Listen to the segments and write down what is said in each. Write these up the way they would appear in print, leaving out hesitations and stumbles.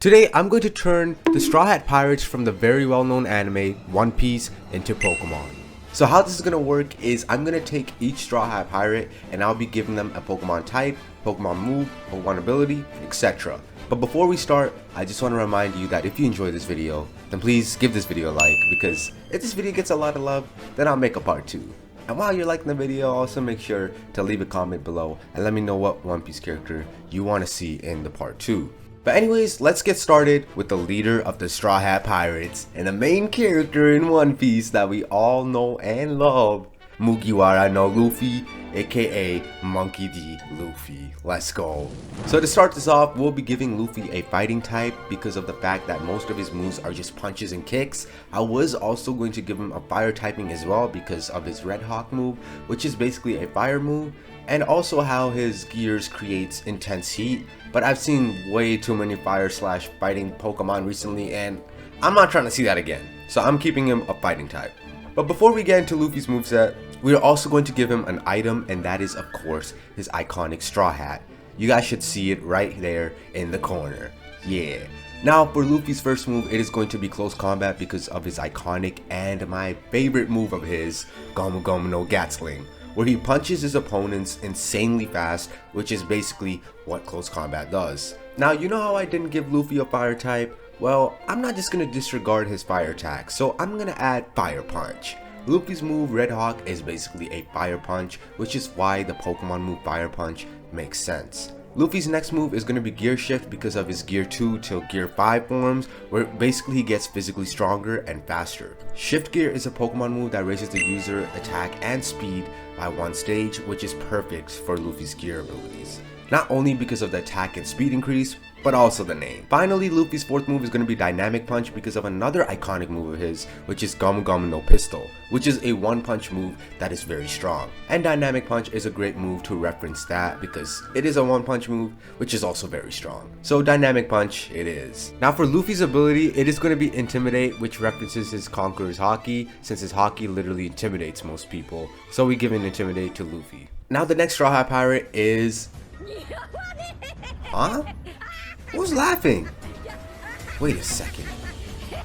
Today, I'm going to turn the Straw Hat Pirates from the very well-known anime One Piece into Pokemon. So how this is going to work is I'm going to take each Straw Hat Pirate and I'll be giving them a Pokemon type, Pokemon move, Pokemon ability, etc. But before we start, I just want to remind you that if you enjoy this video, then please give this video a like, because if this video gets a lot of love, then I'll make a part 2. And while you're liking the video, also make sure to leave a comment below and let me know what One Piece character you want to see in the part 2. But anyways, let's get started with the leader of the Straw Hat Pirates and the main character in One Piece that we all know and love, Mugiwara no Luffy, aka Monkey D. Luffy. Let's go. So to start this off, we'll be giving Luffy a fighting type because of the fact that most of his moves are just punches and kicks. I was also going to give him a fire typing as well because of his Red Hawk move, which is basically a fire move, and also how his gears creates intense heat. But I've seen way too many fire slash fighting Pokemon recently and I'm not trying to see that again. So I'm keeping him a fighting type. But before we get into Luffy's moveset, we are also going to give him an item, and that is of course his iconic straw hat. You guys should see it right there in the corner. Yeah. Now for Luffy's first move, it is going to be close combat because of his iconic and my favorite move of his, Gomu Gomu no Gatling, where he punches his opponents insanely fast, which is basically what close combat does. Now you know how I didn't give Luffy a fire type? Well, I'm not just going to disregard his fire attack, so I'm going to add Fire Punch. Luffy's move Red Hawk is basically a fire punch, which is why the Pokemon move Fire Punch makes sense. Luffy's next move is going to be Gear Shift because of his Gear 2 till Gear 5 forms, where basically he gets physically stronger and faster. Shift Gear is a Pokemon move that raises the user attack and speed by 1 stage, which is perfect for Luffy's gear abilities. Not only because of the attack and speed increase, but also the name. Finally, Luffy's fourth move is going to be Dynamic Punch because of another iconic move of his, which is Gomu Gomu no Pistol, which is a one-punch move that is very strong. And Dynamic Punch is a great move to reference that because it is a one-punch move, which is also very strong. So Dynamic Punch it is. Now for Luffy's ability, it is going to be Intimidate, which references his Conqueror's Haki, since his Haki literally intimidates most people. So we give an Intimidate to Luffy. Now the next Straw Hat Pirate is... Huh? Who's laughing? Wait a second.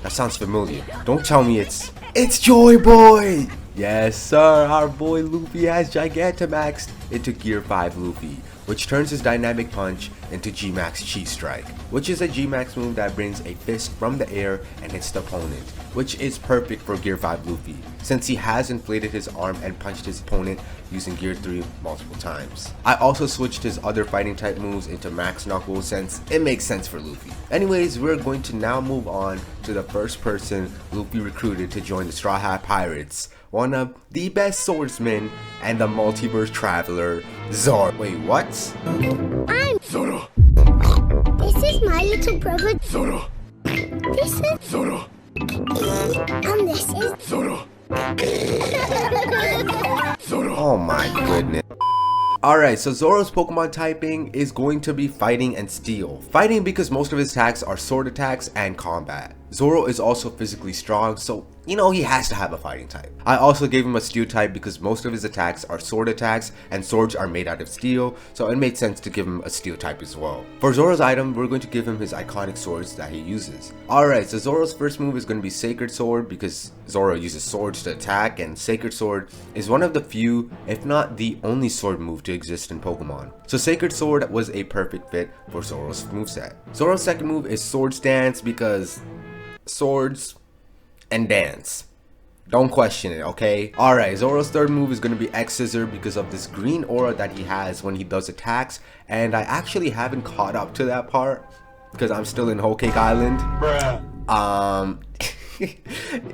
That sounds familiar. Don't tell me it's Joy Boy! Yes sir, our boy Luffy has Gigantamaxed into Gear 5 Luffy, which turns his Dynamic Punch into G-Max Chi Strike, which is a G-Max move that brings a fist from the air and hits the opponent, which is perfect for Gear 5 Luffy, since he has inflated his arm and punched his opponent using Gear 3 multiple times. I also switched his other fighting type moves into Max Knuckle since it makes sense for Luffy. Anyways, we're going to now move on to the first person Luffy recruited to join the Straw Hat Pirates, one of the best swordsmen and the multiverse traveler, Zoro. Wait, what? I'm Zoro. This is my little brother, Zoro. This is Zoro. And this is Zoro. Zoro. Oh my goodness. Alright, so Zoro's Pokemon typing is going to be Fighting and Steel. Fighting because most of his attacks are sword attacks and combat. Zoro is also physically strong, so you know he has to have a fighting type. I also gave him a steel type because most of his attacks are sword attacks and swords are made out of steel, so it made sense to give him a steel type as well. For Zoro's item, we're going to give him his iconic swords that he uses. Alright, so Zoro's first move is going to be Sacred Sword because Zoro uses swords to attack, and Sacred Sword is one of the few, if not the only sword move to exist in Pokemon. So Sacred Sword was a perfect fit for Zoro's moveset. Zoro's second move is Swords Dance because swords and dance. Don't question it, okay? Alright, Zoro's third move is going to be X Scissor because of this green aura that he has when he does attacks, and I actually haven't caught up to that part because I'm still in Whole Cake Island. Bruh.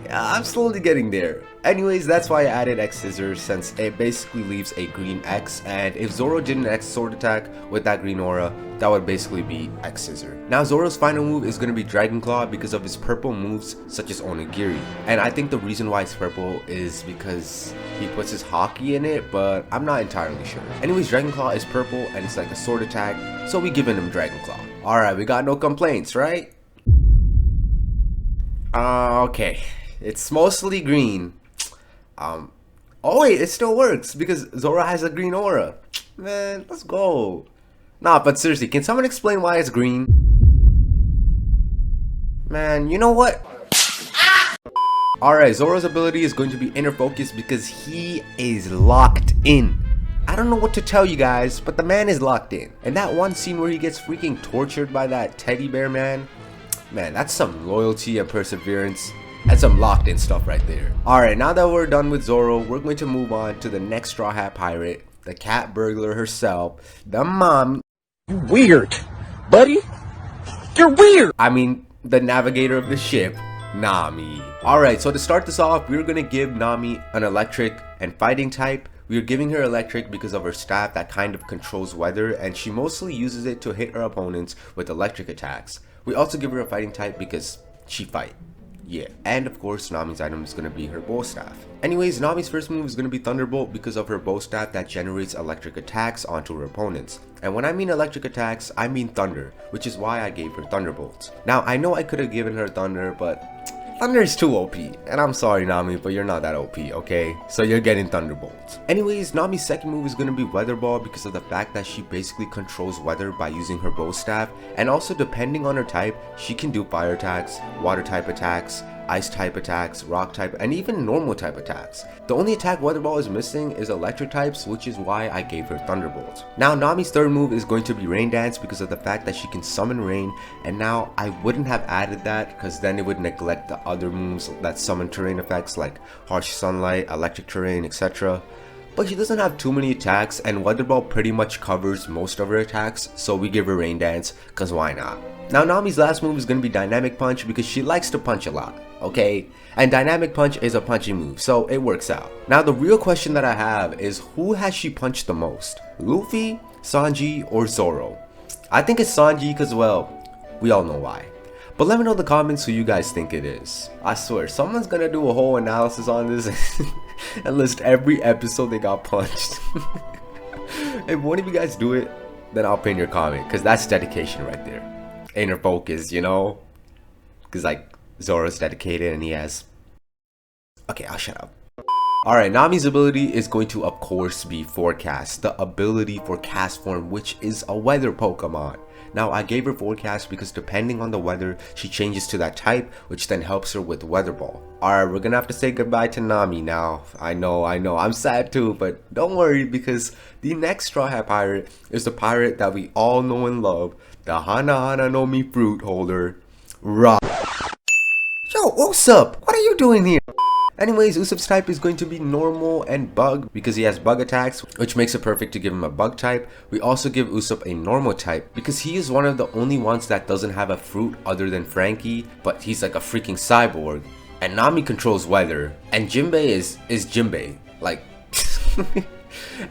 I'm slowly getting there. Anyways, that's why I added X Scissors, since it basically leaves a green X, and if Zoro did an X sword attack with that green aura, that would basically be X Scissor. Now Zoro's final move is going to be Dragon Claw because of his purple moves such as Onigiri, and I think the reason why it's purple is because he puts his Haki in it, but I'm not entirely sure. Anyways, Dragon Claw is purple and it's like a sword attack, so we giving him Dragon Claw. Alright, we got no complaints, right? Okay, it's mostly green. Oh wait, it still works because Zoro has a green aura. Man, let's go. Nah, but seriously, can someone explain why it's green? Man, you know what? Alright, Zoro's ability is going to be inner focus because he is locked in. I don't know what to tell you guys, but the man is locked in. And that one scene where he gets freaking tortured by that teddy bear man, that's some loyalty and perseverance. That's some locked in stuff right there. Alright, now that we're done with Zoro, we're going to move on to the next Straw Hat Pirate, the cat burglar herself, the mom. You weird, buddy. You're weird. I mean, the navigator of the ship, Nami. Alright, so to start this off, we're gonna give Nami an electric and fighting type. We are giving her electric because of her staff that kind of controls weather, and she mostly uses it to hit her opponents with electric attacks. We also give her a fighting type because she fight. Yeah, and of course Nami's item is going to be her bow staff. Anyways, Nami's first move is going to be Thunderbolt because of her bow staff that generates electric attacks onto her opponents. And when I mean electric attacks, I mean thunder, which is why I gave her Thunderbolts. Now I know I could have given her Thunder, but Thunder is too OP, and I'm sorry Nami, but you're not that OP, okay? So you're getting Thunderbolts. Anyways, Nami's second move is going to be Weather Ball because of the fact that she basically controls weather by using her bow staff, and also depending on her type, she can do fire attacks, water type attacks, ice type attacks, rock type, and even normal type attacks. The only attack Weather Ball is missing is electric types, which is why I gave her Thunderbolt. Now Nami's third move is going to be Rain Dance because of the fact that she can summon rain, and now I wouldn't have added that because then it would neglect the other moves that summon terrain effects like harsh sunlight, electric terrain, etc. But she doesn't have too many attacks, and Weather Ball pretty much covers most of her attacks, so we give her Rain Dance because why not? Now Nami's last move is going to be Dynamic Punch because she likes to punch a lot, okay? And Dynamic Punch is a punching move, so it works out. Now the real question that I have is, who has she punched the most? Luffy, Sanji, or Zoro? I think it's Sanji because, well, we all know why. But let me know in the comments who you guys think it is. I swear, someone's gonna do a whole analysis on this and list every episode they got punched. If one of you guys do it, then I'll pin your comment, because that's dedication right there. Inner focus, you know? Because like, Zoro's dedicated and he has... Okay, I'll shut up. Alright, Nami's ability is going to of course be Forecast, the ability for cast form, which is a weather Pokemon. Now I gave her Forecast because depending on the weather, she changes to that type, which then helps her with Weather Ball. Alright, we're gonna have to say goodbye to Nami now. I know, I'm sad too, but don't worry because the next Straw Hat Pirate is the pirate that we all know and love, the Hana Hana no Mi fruit holder, Ra. Yo, Usopp, what are you doing here? Anyways, Usopp's type is going to be normal and bug because he has bug attacks, which makes it perfect to give him a bug type. We also give Usopp a normal type because he is one of the only ones that doesn't have a fruit other than Frankie, but he's like a freaking cyborg. And Nami controls weather, and Jinbei is Jinbei, like...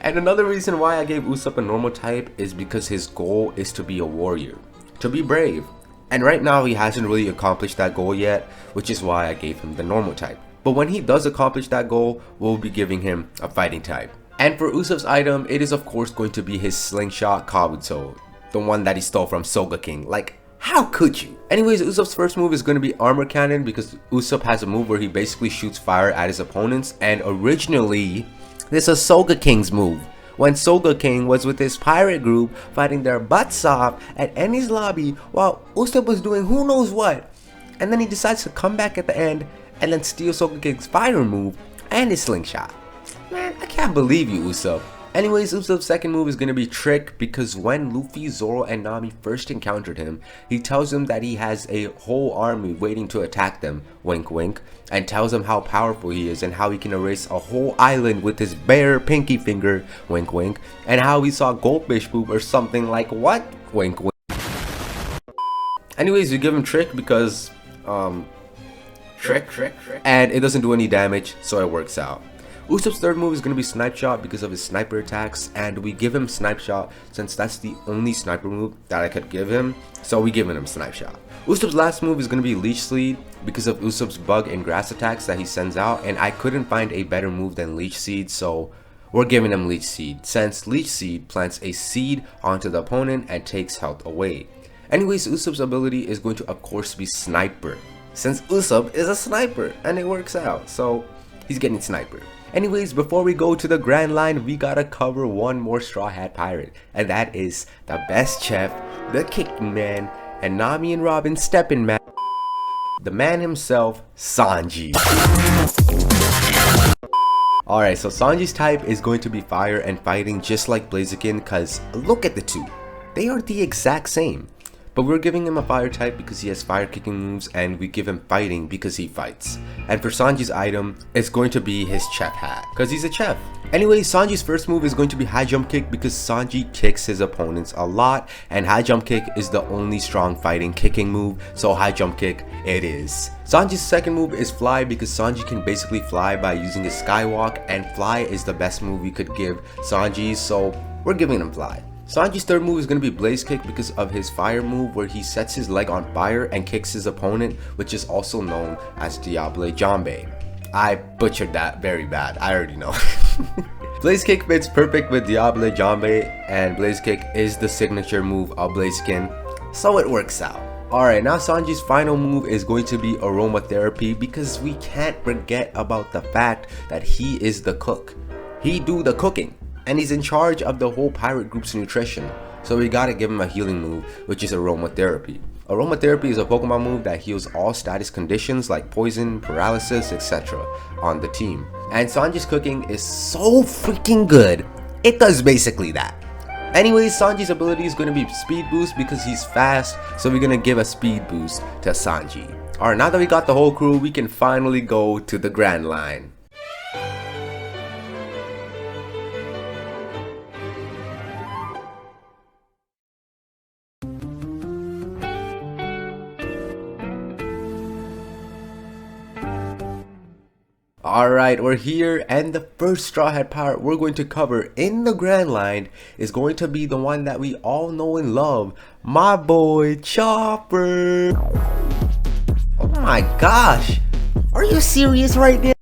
And another reason why I gave Usopp a normal type is because his goal is to be a warrior, to be brave. And right now he hasn't really accomplished that goal yet, which is why I gave him the normal type. But when he does accomplish that goal, we'll be giving him a fighting type. And for Usopp's item, it is of course going to be his slingshot Kabuto, the one that he stole from Soga King. Like, how could you? Anyways, Usopp's first move is going to be Armor Cannon because Usopp has a move where he basically shoots fire at his opponents, and originally, this is Soga King's move. When Soga King was with his pirate group fighting their butts off at Eni's lobby while Usopp was doing who knows what, and then he decides to come back at the end and then steal Soga King's fire move and his slingshot. Man, I can't believe you, Usopp. Anyways, Usopp's second move is going to be Trick because when Luffy, Zoro, and Nami first encountered him, he tells them that he has a whole army waiting to attack them, wink wink, and tells them how powerful he is and how he can erase a whole island with his bare pinky finger, wink wink, and how he saw goldfish poop or something like what, wink wink. Anyways, we give him Trick because, Trick, and it doesn't do any damage, so it works out. Usopp's third move is going to be Snipe Shot because of his sniper attacks, and we give him Snipe Shot since that's the only sniper move that I could give him, so we giving him Snipe Shot. Usopp's last move is going to be Leech Seed because of Usopp's bug and grass attacks that he sends out, and I couldn't find a better move than Leech Seed, so we're giving him Leech Seed since Leech Seed plants a seed onto the opponent and takes health away. Anyways, Usopp's ability is going to of course be Sniper since Usopp is a sniper and it works out, so he's getting Sniper. Anyways, before we go to the grand line, we gotta cover one more Straw Hat Pirate, and that is the best chef, the kicking man, and Nami and Robin stepping man. the man himself, Sanji. Alright, so Sanji's type is going to be fire and fighting just like Blaziken, cause look at the two. They are the exact same. But we're giving him a fire type because he has fire kicking moves, and we give him fighting because he fights. And for Sanji's item, it's going to be his chef hat, because he's a chef. Anyway, Sanji's first move is going to be high jump kick because Sanji kicks his opponents a lot, and high jump kick is the only strong fighting kicking move, so high jump kick it is. Sanji's second move is fly because Sanji can basically fly by using his skywalk, and fly is the best move we could give Sanji, so we're giving him fly. Sanji's third move is going to be blaze kick because of his fire move where he sets his leg on fire and kicks his opponent, which is also known as Diable Jambe. I butchered that very bad, I already know. Blaze kick fits perfect with Diable Jambe, and blaze kick is the signature move of Blaziken, so it works out. Alright, now Sanji's final move is going to be aromatherapy because we can't forget about the fact that he is the cook. He do the cooking, and he's in charge of the whole pirate group's nutrition, so we gotta give him a healing move, which is aromatherapy. Aromatherapy is a Pokemon move that heals all status conditions like poison, paralysis, etc. on the team. And Sanji's cooking is so freaking good, it does basically that. Anyways, Sanji's ability is going to be speed boost because he's fast, so we're going to give a speed boost to Sanji. Alright, now that we got the whole crew, we can finally go to the Grand Line. Alright, we're here, and the first Straw Hat Pirate we're going to cover in the Grand Line is going to be the one that we all know and love, my boy Chopper. Oh my gosh, are you serious right now?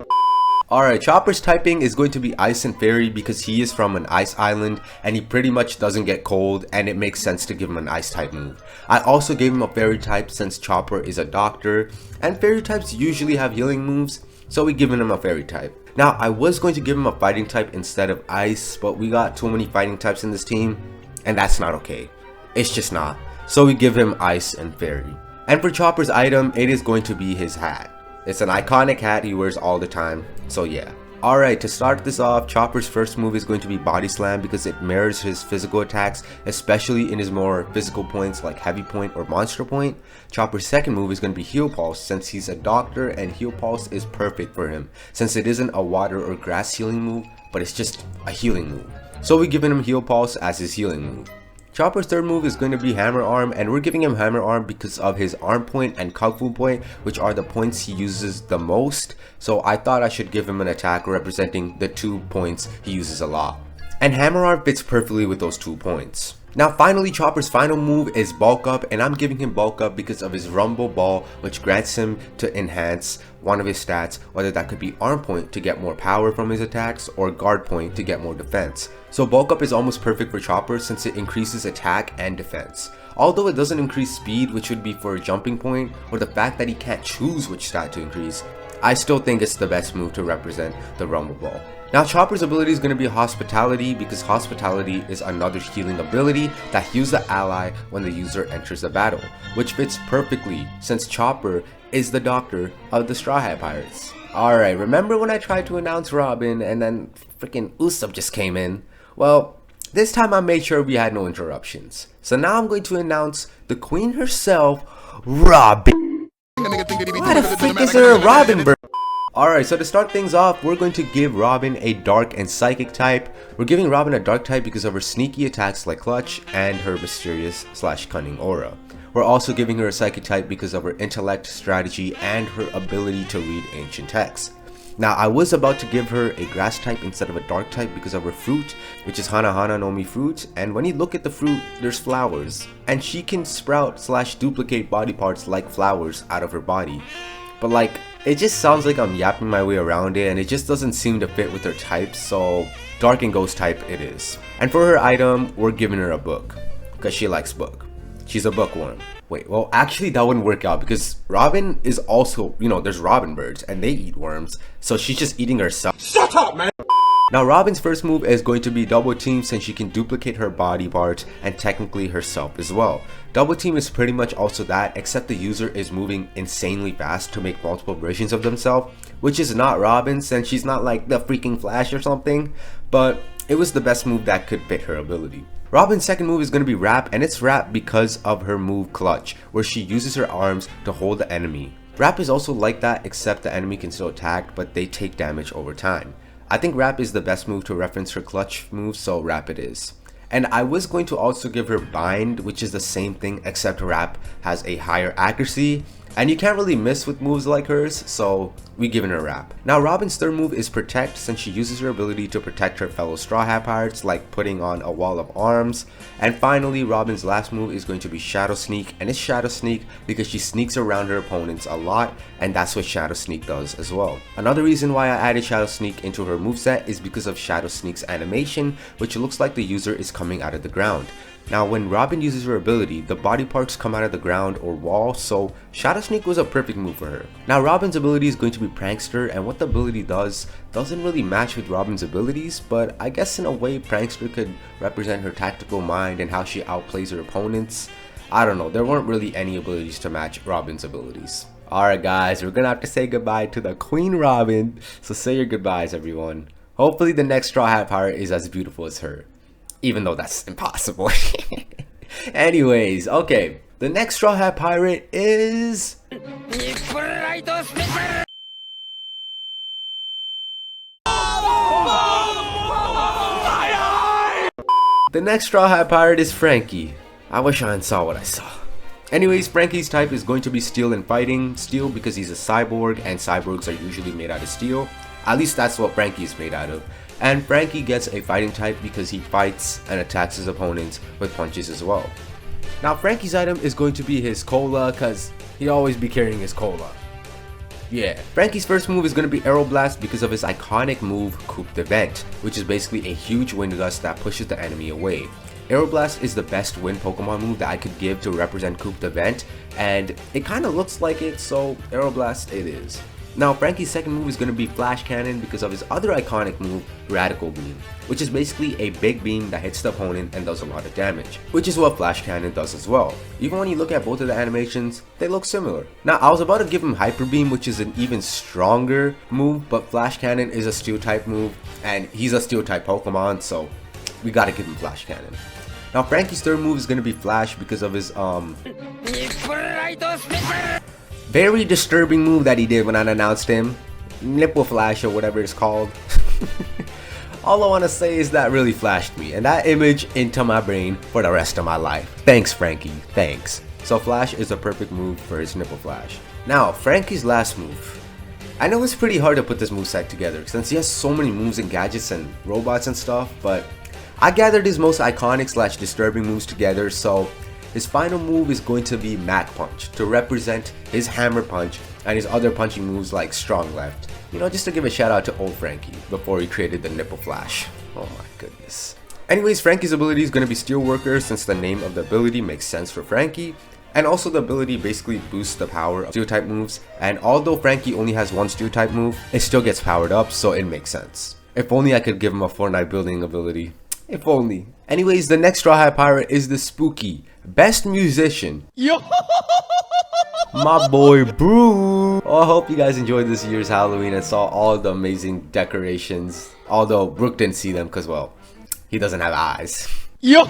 Alright, Chopper's typing is going to be Ice and Fairy because he is from an ice island and he pretty much doesn't get cold, and it makes sense to give him an ice type move. I also gave him a fairy type since Chopper is a doctor, and fairy types usually have healing moves, so we given him a fairy type. Now, I was going to give him a fighting type instead of ice, but we got too many fighting types in this team, and that's not okay. It's just not. So we give him ice and fairy. And for Chopper's item, it is going to be his hat. It's an iconic hat he wears all the time, so yeah. Alright, to start this off, Chopper's first move is going to be Body Slam because it mirrors his physical attacks, especially in his more physical points like Heavy Point or Monster Point. Chopper's second move is going to be Heal Pulse since he's a doctor, and Heal Pulse is perfect for him since it isn't a water or grass healing move, but it's just a healing move. So we're giving him Heal Pulse as his healing move. Chopper's third move is going to be Hammer Arm, and we're giving him Hammer Arm because of his Arm Point and Kung Fu Point, which are the points he uses the most, so I thought I should give him an attack representing the 2 points he uses a lot. And Hammer Arm fits perfectly with those 2 points. Now finally, Chopper's final move is Bulk Up, and I'm giving him Bulk Up because of his Rumble Ball, which grants him to enhance one of his stats, whether that could be Arm Point to get more power from his attacks or Guard Point to get more defense. So Bulk Up is almost perfect for Chopper since it increases attack and defense. Although it doesn't increase speed, which would be for a jumping point, or the fact that he can't choose which stat to increase, I still think it's the best move to represent the Rumble Ball. Now Chopper's ability is going to be Hospitality because Hospitality is another healing ability that heals the ally when the user enters the battle, which fits perfectly since Chopper is the doctor of the Straw Hat Pirates. Alright, remember when I tried to announce Robin and then freaking Usopp just came in? Well, this time I made sure we had no interruptions. So now I'm going to announce the queen herself, Robin. Why the frick is there a Robin bird? Alright, so to start things off, we're going to give Robin a Dark and Psychic type. We're giving Robin a Dark type because of her sneaky attacks like Clutch and her mysterious/cunning aura. We're also giving her a Psychic type because of her intellect, strategy, and her ability to read ancient texts. Now, I was about to give her a Grass type instead of a Dark type because of her fruit, which is Hana Hana no Mi fruit, and when you look at the fruit, there's flowers, and she can sprout/duplicate body parts like flowers out of her body. But like, it just sounds like I'm yapping my way around it, and it just doesn't seem to fit with her type, so Dark and Ghost type it is. And for her item, we're giving her a book, because she likes book. She's a bookworm. Wait, well actually that wouldn't work out because Robin is also, there's robin birds and they eat worms, so she's just eating herself. Shut up, man! Now Robin's first move is going to be double team since she can duplicate her body parts and technically herself as well. Double team is pretty much also that, except the user is moving insanely fast to make multiple versions of themselves, which is not Robin since she's not like the freaking Flash or something, but it was the best move that could fit her ability. Robin's second move is going to be wrap, and it's wrap because of her move clutch, where she uses her arms to hold the enemy. Wrap is also like that, except the enemy can still attack, but they take damage over time. I think wrap is the best move to reference her clutch move, so wrap it is. And I was going to also give her bind, which is the same thing except wrap has a higher accuracy, and you can't really miss with moves like hers, so we given her wrap. Now Robin's third move is protect since she uses her ability to protect her fellow Straw Hat Pirates, like putting on a wall of arms. And finally, Robin's last move is going to be shadow sneak, and it's shadow sneak because she sneaks around her opponents a lot, and that's what shadow sneak does as well. Another reason why I added shadow sneak into her moveset is because of shadow sneak's animation, which looks like the user is coming out of the ground. Now when Robin uses her ability, the body parts come out of the ground or wall, so Shadow Sneak was a perfect move for her. Now Robin's ability is going to be Prankster, and what the ability doesn't really match with Robin's abilities, but I guess in a way Prankster could represent her tactical mind and how she outplays her opponents. I don't know, there weren't really any abilities to match Robin's abilities. Alright guys, we're gonna have to say goodbye to the Queen Robin, so say your goodbyes everyone. Hopefully the next Straw Hat Pirate is as beautiful as her. Even though that's impossible. Anyways, okay. The next Straw Hat Pirate is... The next Straw Hat Pirate is Frankie. I wish I saw what I saw. Anyways, Frankie's type is going to be steel and fighting. Steel because he's a cyborg, and cyborgs are usually made out of steel. At least that's what Frankie is made out of. And Frankie gets a fighting type because he fights and attacks his opponents with punches as well. Now Frankie's item is going to be his cola because he always be carrying his cola. Yeah, Frankie's first move is going to be Aeroblast because of his iconic move Coup de Vent, which is basically a huge wind gust that pushes the enemy away. Aeroblast is the best wind Pokemon move that I could give to represent Coup de Vent, and it kind of looks like it, so Aeroblast it is. Now Frankie's second move is going to be Flash Cannon because of his other iconic move, Radical Beam, which is basically a big beam that hits the opponent and does a lot of damage, which is what Flash Cannon does as well. Even when you look at both of the animations, they look similar. Now I was about to give him Hyper Beam, which is an even stronger move, but Flash Cannon is a steel type move and he's a steel type Pokemon, so we gotta give him Flash Cannon. Now Frankie's third move is going to be Flash because of his very disturbing move that he did when I announced him. Nipple Flash or whatever it's called. All I want to say is that really flashed me and that image into my brain for the rest of my life. Thanks Frankie, thanks. So Flash is a perfect move for his Nipple Flash. Now Frankie's last move. I know it's pretty hard to put this moveset together since he has so many moves and gadgets and robots and stuff, but I gathered his most iconic / disturbing moves together, so his final move is going to be Mach Punch to represent his Hammer Punch and his other punching moves like Strong Left. You know, just to give a shout out to old Frankie before he created the Nipple Flash. Oh my goodness. Anyways, Frankie's ability is going to be Steelworker since the name of the ability makes sense for Frankie. And also the ability basically boosts the power of steel type moves. And although Frankie only has one steel type move, it still gets powered up, so it makes sense. If only I could give him a Fortnite building ability. If only. Anyways, the next Straw Hat Pirate is the Spooky. Best musician. Yo! My boy Brew. Oh, I hope you guys enjoyed this year's Halloween and saw all the amazing decorations. Although Brooke didn't see them because, well, he doesn't have eyes. Yo!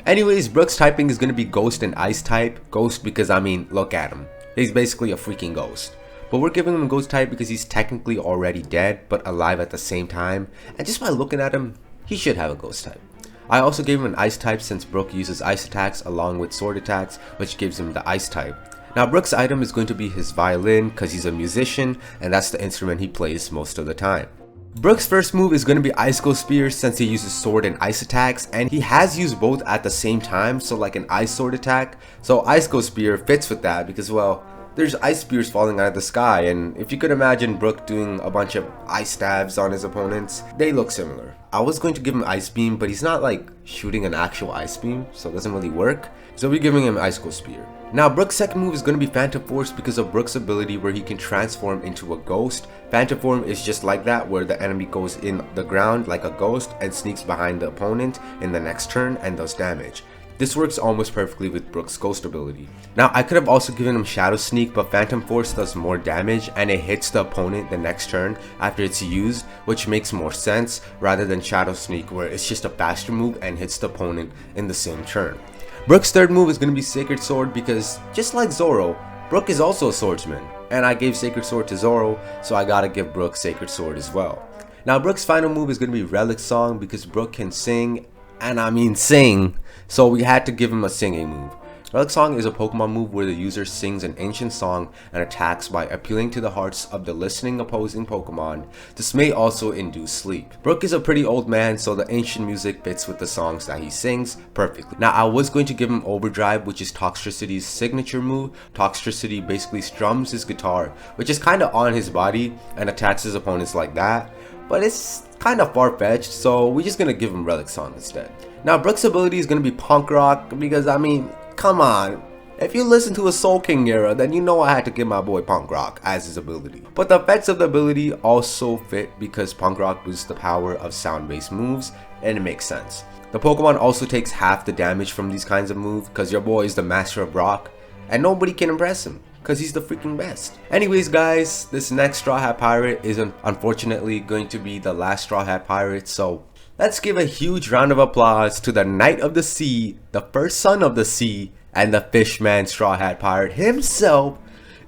Anyways, Brooke's typing is going to be Ghost and Ice type. Ghost because, I mean, look at him. He's basically a freaking ghost. But we're giving him a Ghost type because he's technically already dead but alive at the same time. And just by looking at him, he should have a Ghost type. I also gave him an Ice type since Brooke uses Ice attacks along with Sword attacks, which gives him the Ice type. Now Brooke's item is going to be his violin because he's a musician and that's the instrument he plays most of the time. Brooke's first move is going to be Icicle Spear since he uses Sword and Ice attacks, and he has used both at the same time, so like an Ice Sword attack. So Icicle Spear fits with that because, well, there's ice spears falling out of the sky, and if you could imagine Brook doing a bunch of ice stabs on his opponents, they look similar. I was going to give him Ice Beam, but he's not like shooting an actual Ice Beam, so it doesn't really work. So we're giving him Icicle Spear. Now Brook's second move is going to be Phantom Force because of Brook's ability where he can transform into a ghost. Phantom Form is just like that, where the enemy goes in the ground like a ghost and sneaks behind the opponent in the next turn and does damage. This works almost perfectly with Brook's ghost ability. Now I could have also given him Shadow Sneak, but Phantom Force does more damage and it hits the opponent the next turn after it's used, which makes more sense rather than Shadow Sneak where it's just a faster move and hits the opponent in the same turn. Brook's third move is going to be Sacred Sword because just like Zoro, Brook is also a swordsman, and I gave Sacred Sword to Zoro, so I gotta give Brook Sacred Sword as well. Now Brook's final move is going to be Relic Song because Brook can sing, and I mean sing, so we had to give him a singing move. Relic Song is a Pokemon move where the user sings an ancient song and attacks by appealing to the hearts of the listening opposing Pokemon. This may also induce sleep. Brook is a pretty old man, so the ancient music fits with the songs that he sings perfectly. Now I was going to give him Overdrive, which is Toxtricity's signature move. Toxtricity basically strums his guitar, which is kind of on his body, and attacks his opponents like that. But it's kind of far-fetched, so we're just going to give him Relic Song instead. Now Brook's ability is going to be Punk Rock because, I mean, come on. If you listen to a Soul King era, then you know I had to give my boy Punk Rock as his ability. But the effects of the ability also fit because Punk Rock boosts the power of sound-based moves, and it makes sense. The Pokemon also takes half the damage from these kinds of moves because your boy is the master of rock, and nobody can impress him because he's the freaking best. Anyways guys, this next Straw Hat Pirate is unfortunately going to be the last Straw Hat Pirate, so let's give a huge round of applause to the Knight of the Sea, the first son of the sea, and the Fishman Straw Hat Pirate himself,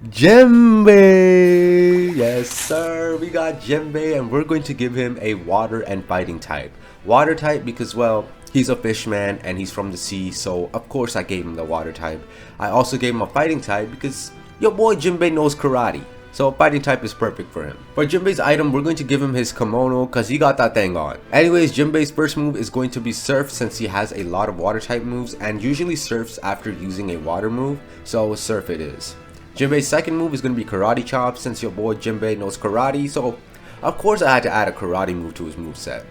Jembe. Yes sir, we got Jembe, and we're going to give him a water and fighting type. Water type because, well, he's a fishman and he's from the sea, so of course I gave him the water type. I also gave him a fighting type because your boy Jembe knows karate, so fighting type is perfect for him. For Jimbe's item, we're going to give him his kimono because he got that thing on. Anyways, Jimbe's first move is going to be Surf since he has a lot of water type moves and usually surfs after using a water move, so Surf it is. Jimbe's second move is going to be Karate Chop since your boy Jimbe knows karate, so of course I had to add a karate move to his moveset.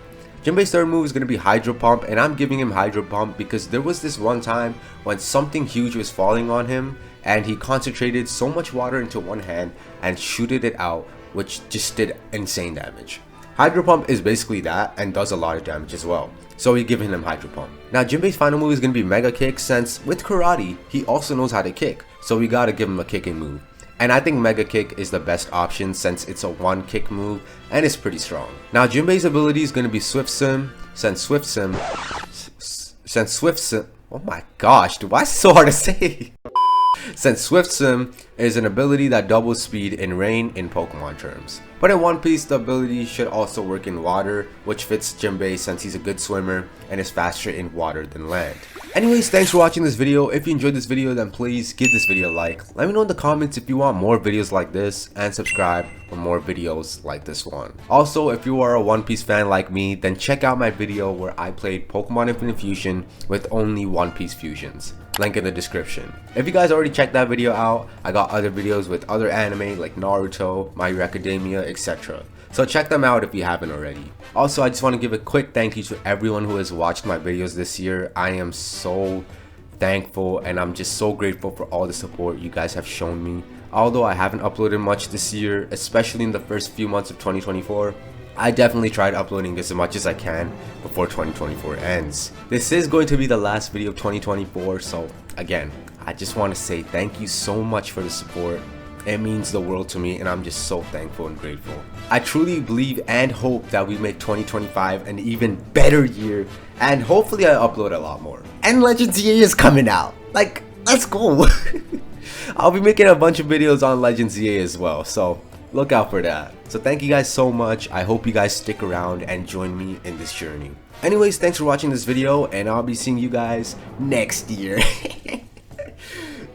Jimbe's third move is going to be Hydro Pump, and I'm giving him Hydro Pump because there was this one time when something huge was falling on him and he concentrated so much water into one hand and shooted it out, which just did insane damage. Hydro Pump is basically that and does a lot of damage as well, so we're giving him Hydro Pump. Now Jimbe's final move is going to be Mega Kick since with karate he also knows how to kick, so we gotta give him a kicking move. And I think Mega Kick is the best option since it's a one kick move and it's pretty strong. Now Jimbe's ability is going to be Swift Sim since Swift Sim, oh my gosh, dude, why is it so hard to say? Since Swift Sim is an ability that doubles speed in rain in Pokemon terms. But in One Piece, the ability should also work in water, which fits Jimbe since he's a good swimmer and is faster in water than land. Anyways, thanks for watching this video. If you enjoyed this video, then please give this video a like. Let me know in the comments if you want more videos like this, and subscribe for more videos like this one. Also, if you are a One Piece fan like me, then check out my video where I played Pokemon Infinite Fusion with only One Piece fusions. Link in the description. If you guys already checked that video out, I got other videos with other anime like Naruto, My Hero Academia, etc. So check them out if you haven't already. Also, I just want to give a quick thank you to everyone who has watched my videos this year. I am so thankful and I'm just so grateful for all the support you guys have shown me. Although I haven't uploaded much this year, especially in the first few months of 2024, I definitely tried uploading as much as I can before 2024 ends. This is going to be the last video of 2024, so again, I just want to say thank you so much for the support. It means the world to me and I'm just so thankful and grateful. I truly believe and hope that we make 2025 an even better year, and hopefully I upload a lot more. And Legends ZA is coming out. Like, let's go. I'll be making a bunch of videos on Legends ZA as well, so look out for that. So thank you guys so much. I hope you guys stick around and join me in this journey. Anyways, thanks for watching this video and I'll be seeing you guys next year.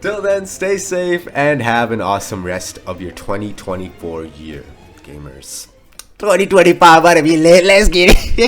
Till then, stay safe and have an awesome rest of your 2024 year, gamers. 2025 about to be lit. Let's get it.